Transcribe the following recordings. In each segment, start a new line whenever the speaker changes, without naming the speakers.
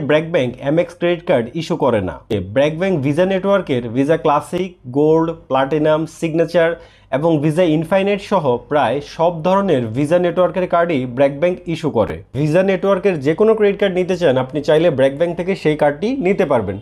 BRAC bank MX credit card issue করে না। BRAC bank visa নেটওয়ার্কের visa classic, gold, platinum, signature এবং ভিসা ইনফাইনাইট সহ প্রায় সব ধরনের ভিসা নেটওয়ার্কের কার্ডই ব্র্যাক ব্যাংক ইস্যু করে। ভিসা নেটওয়ার্কের যে কোনো ক্রেডিট কার্ড নিতে চান আপনি চাইলে ব্র্যাক ব্যাংক থেকে সেই কার্ডটি নিতে পারবেন।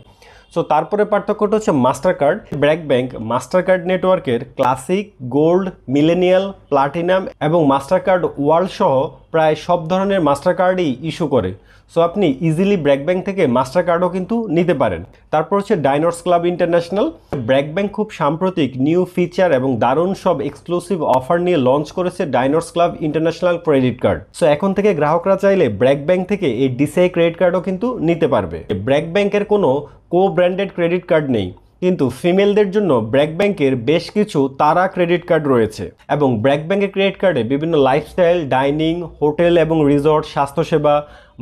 সো তারপরে পার্থক্যটা হচ্ছে master card. BRAC bank master card নেটওয়ার্কের ক্লাসিক, গোল্ড, মিলেনিয়াল, প্লাটিনাম এবং মাস্টার কার্ড ওয়ার্ল্ড সহ প্রায় সব ধরনের মাস্টার কার্ডই ইস্যু করে। সো আপনি ইজিলি ব্র্যাক ব্যাংক থেকে মাস্টার কার্ডও কিন্তু নিতে পারেন। তারপর হচ্ছে Diners club international. BRAC bank খুব সাম্প্রতিক নিউ ফিচার এবং দারুণ সব এক্সক্লুসিভ অফার নিয়ে লঞ্চ করেছে Diners club international credit card. So এখন থেকে গ্রাহকরা চাইলে ব্র্যাক ব্যাংক থেকে এই ডিসিআই ক্রেডিট কার্ডও কিন্তু নিতে পারবে। ব্র্যাক ব্যাংকের কোনো কো ব্র্যান্ডেড ক্রেডিট কার্ড নেই, কিন্তু ফিমেলদের জন্য ব্র্যাক ব্যাংকের বেশ কিছু তারা ক্রেডিট কার্ড রয়েছে এবং ব্র্যাক ব্যাংকের ক্রেডিট কার্ডে বিভিন্ন লাইফস্টাইল, ডাইনিং, হোটেল এবং রিসর্ট, স্বাস্থ্যসেবা,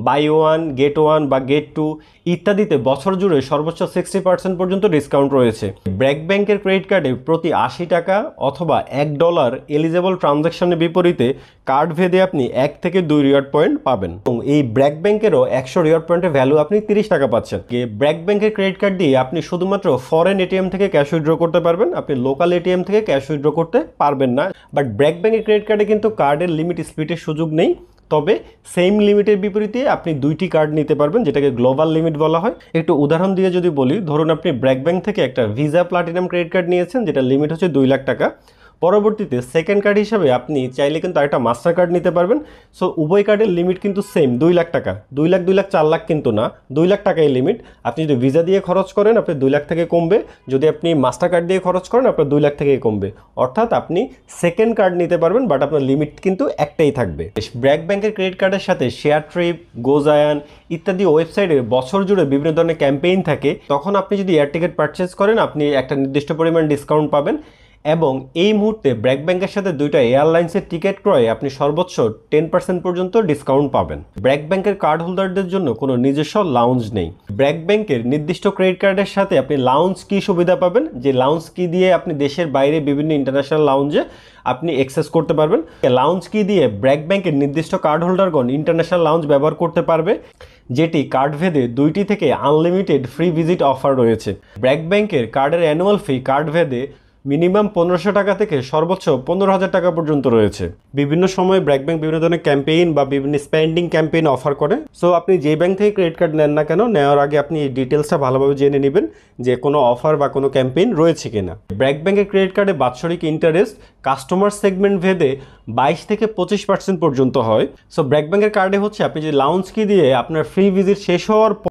বাই ওয়ান গেট ওয়ান বা গেট টু ইত্যাদিতে বছর জুড়ে সর্বোচ্চ 60% পর্যন্ত ডিসকাউন্ট রয়েছে। ব্র্যাক ব্যাংকের ক্রেডিট কার্ডে প্রতি 80 টাকা অথবা $1 এলিজেবল ট্রানজ্যাকশনের বিপরীতে কার্ড ভেদে আপনি 1 থেকে 2 রিওয়ার্ড পয়েন্ট পাবেন এবং এই ব্র্যাক ব্যাংকেরও 100 রিওয়ার্ড পয়েন্টের ভ্যালু আপনি 30 টাকা পাচ্ছেন। ব্র্যাক ব্যাংকের ক্রেডিট কার্ড দিয়ে আপনি শুধুমাত্র ফরেন এটিএম থেকে ক্যাশ উইথড্র করতে পারবেন, আপনি লোকাল এটিএম থেকে ক্যাশ উইথড্র করতে পারবেন না। বাট ব্র্যাক ব্যাংকের ক্রেডিট কার্ডে কিন্তু কার্ডের লিমিট স্প্লিটের সুযোগ নেই, তবে সেম লিমিটের বিপরীতে আপনি 2টি কার্ড নিতে পারবেন, যেটাকে গ্লোবাল লিমিট বলা হয়। একটু উদাহরণ দিয়ে যদি বলি, ধরুন আপনি ব্র্যাক ব্যাংক থেকে একটা ভিসা প্লাটিনাম ক্রেডিট কার্ড নিয়েছেন যেটা লিমিট হচ্ছে 2 লাখ টাকা। পরবর্তীতে সেকেন্ড কার্ড হিসাবে আপনি চাইলে কিন্তু আরেকটা মাস্টার কার্ড নিতে পারবেন। সো উভয় কার্ডের লিমিট কিন্তু সেম 2 লাখ টাকা। 2 লাখ 4 লাখ কিন্তু না, 2 লাখ টাকাই লিমিট। আপনি যদি ভিসা দিয়ে খরচ করেন আপনি 2 লাখ থেকে কমবে, যদি আপনি মাস্টার কার্ড দিয়ে খরচ করেন আপনার 2 লাখ থেকে কমবে। অর্থাৎ আপনি সেকেন্ড কার্ড নিতে পারবেন, বাট আপনার লিমিট কিন্তু একটাই থাকবে। ব্র্যাক ব্যাংকের ক্রেডিট কার্ডের সাথে শেয়ার ট্রিপ, গোজায়ান ইত্যাদি ওয়েবসাইটে বছর জুড়ে বিভিন্ন ধরনের ক্যাম্পেইন থাকে। তখন আপনি যদি এয়ার টিকিট পারচেজ করেন আপনি একটা নির্দিষ্ট পরিমাণ ডিসকাউন্ট পাবেন এবং এই মুহূর্তে ব্র্যাক ব্যাংকের সাথে 2টা এয়ারলাইন্সের টিকিট ক্রয়ে আপনি সর্বোচ্চ 10% পর্যন্ত ডিসকাউন্ট পাবেন। ব্র্যাক ব্যাংকের কার্ড হোল্ডারদের জন্য কোনো নিজস্ব লাউঞ্জ নেই। ব্র্যাক ব্যাংকের নির্দিষ্ট ক্রেডিট কার্ডের সাথে আপনি লাউঞ্জ কি সুবিধা পাবেন, যে লাউঞ্জ কি দিয়ে আপনি দেশের বাইরে বিভিন্ন ইন্টারন্যাশনাল লাউঞ্জে আপনি অ্যাক্সেস করতে পারবেন। লাউঞ্জ কি দিয়ে ব্র্যাক ব্যাংকের নির্দিষ্ট কার্ড হোল্ডারগণ ইন্টারন্যাশনাল লাউঞ্জ ব্যবহার করতে পারবে, যেটি কার্ড ভেদে 2টি থেকে আনলিমিটেড ফ্রি ভিজিট অফার রয়েছে। ব্র্যাক ব্যাংকের কার্ডের অ্যানুয়াল ফি কার্ড ভেদে মিনিমাম 1500 টাকা থেকে সর্বোচ্চ 15,000 টাকা পর্যন্ত রয়েছে। বিভিন্ন সময় ব্র্যাক ব্যাংক বিভিন্ন ধরনের ক্যাম্পেইন বা বিভিন্ন স্পেন্ডিং ক্যাম্পেইন অফার করে। সো আপনি যে ব্যাংক থেকে ক্রেডিট কার্ড নেন না কেন, নেওয়ার আগে আপনি এই ডিটেলসটা ভালোভাবে জেনে নেবেন যে কোনো অফার বা কোনো ক্যাম্পেইন রয়েছে কিনা। ব্র্যাক ব্যাংকের ক্রেডিট কার্ডে বাৎসরিক ইন্টারেস্ট কাস্টমার সেগমেন্ট ভেদে 22 থেকে 25% পর্যন্ত হয়। সো ব্র্যাক ব্যাংকের কার্ডে হচ্ছে আপনি যে লাউঞ্জ কি দিয়ে আপনার ফ্রি ভিজিট শেষ হওয়ার